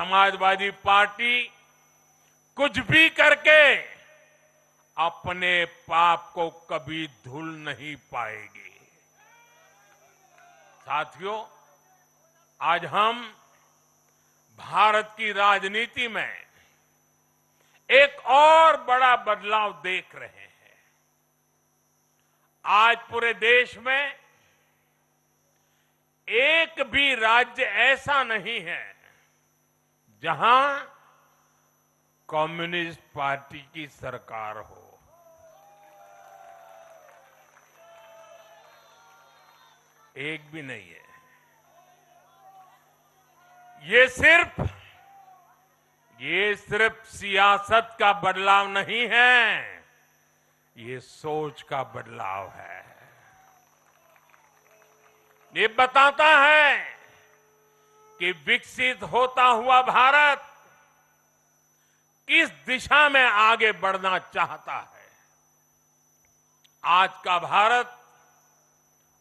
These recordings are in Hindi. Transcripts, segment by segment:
समाजवादी पार्टी कुछ भी करके अपने पाप को कभी धुल नहीं पाएगी। साथियों, आज हम भारत की राजनीति में एक और बड़ा बदलाव देख रहे हैं। आज पूरे देश में एक भी राज्य ऐसा नहीं है जहां कम्युनिस्ट पार्टी की सरकार हो। एक भी नहीं है। ये सिर्फ सियासत का बदलाव नहीं है, ये सोच का बदलाव है। ये बताता है कि विकसित होता हुआ भारत किस दिशा में आगे बढ़ना चाहता है। आज का भारत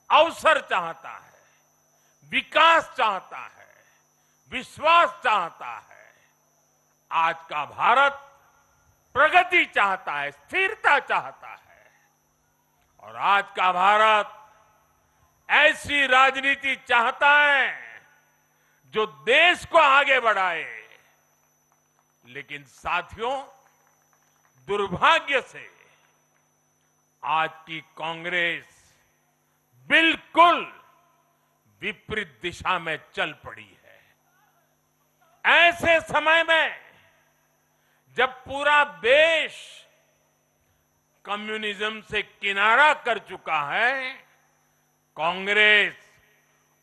अवसर चाहता है, विकास चाहता है, विश्वास चाहता है। आज का भारत प्रगति चाहता है, स्थिरता चाहता है। और आज का भारत ऐसी राजनीति चाहता है जो देश को आगे बढ़ाए। लेकिन साथियों, दुर्भाग्य से आज की कांग्रेस बिल्कुल विपरीत दिशा में चल पड़ी है। ऐसे समय में जब पूरा देश कम्युनिज्म से किनारा कर चुका है, कांग्रेस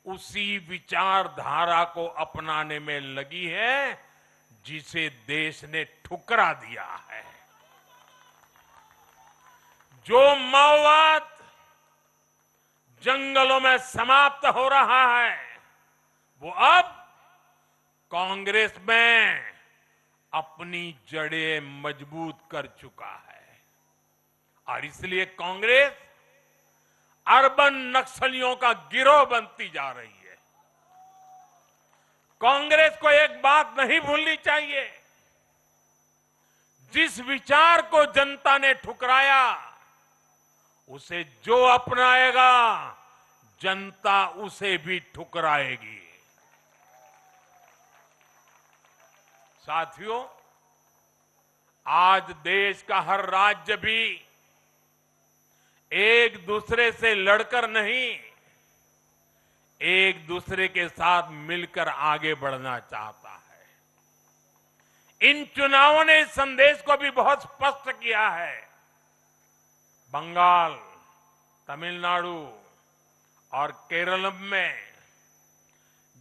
उसी विचारधारा को अपनाने में लगी है जिसे देश ने ठुकरा दिया है। जो माओवाद जंगलों में समाप्त हो रहा है, वो अब कांग्रेस में अपनी जड़ें मजबूत कर चुका है। और इसलिए कांग्रेस अर्बन नक्सलियों का गिरोह बनती जा रही है। कांग्रेस को एक बात नहीं भूलनी चाहिए, जिस विचार को जनता ने ठुकराया उसे जो अपनाएगा जनता उसे भी ठुकराएगी। साथियों, आज देश का हर राज्य भी एक दूसरे से लड़कर नहीं, एक दूसरे के साथ मिलकर आगे बढ़ना चाहता है। इन चुनावों ने इस संदेश को भी बहुत स्पष्ट किया है। बंगाल, तमिलनाडु और केरल में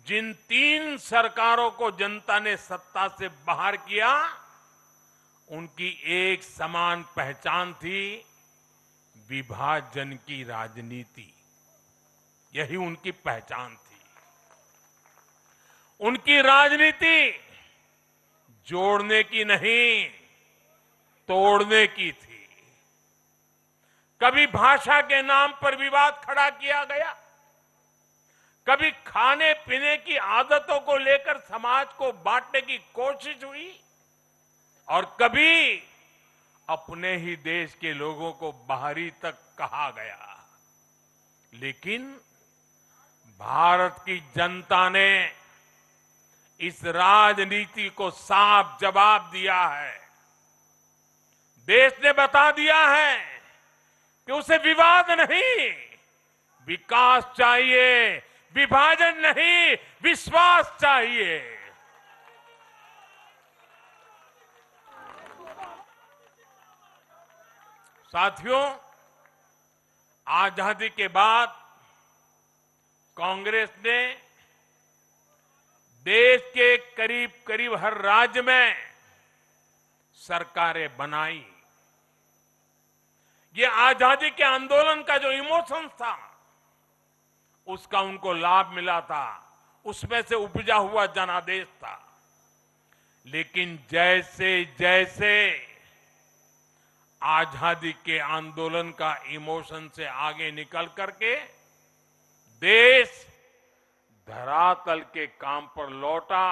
जिन 3 सरकारों को जनता ने सत्ता से बाहर किया, उनकी एक समान पहचान थी, विभाजन की राजनीति। यही उनकी पहचान थी। उनकी राजनीति जोड़ने की नहीं, तोड़ने की थी। कभी भाषा के नाम पर विवाद खड़ा किया गया, कभी खाने पीने की आदतों को लेकर समाज को बांटने की कोशिश हुई, और कभी अपने ही देश के लोगों को बाहरी तक कहा गया। लेकिन भारत की जनता ने इस राजनीति को साफ जवाब दिया है। देश ने बता दिया है कि उसे विवाद नहीं, विकास चाहिए, विभाजन नहीं, विश्वास चाहिए। साथियों, आजादी के बाद कांग्रेस ने देश के करीब करीब हर राज्य में सरकारें बनाई। ये आजादी के आंदोलन का जो इमोशंस था, उसका उनको लाभ मिला था, उसमें से उपजा हुआ जनादेश था। लेकिन जैसे जैसे आजादी के आंदोलन का इमोशन से आगे निकल करके देश धरातल के काम पर लौटा,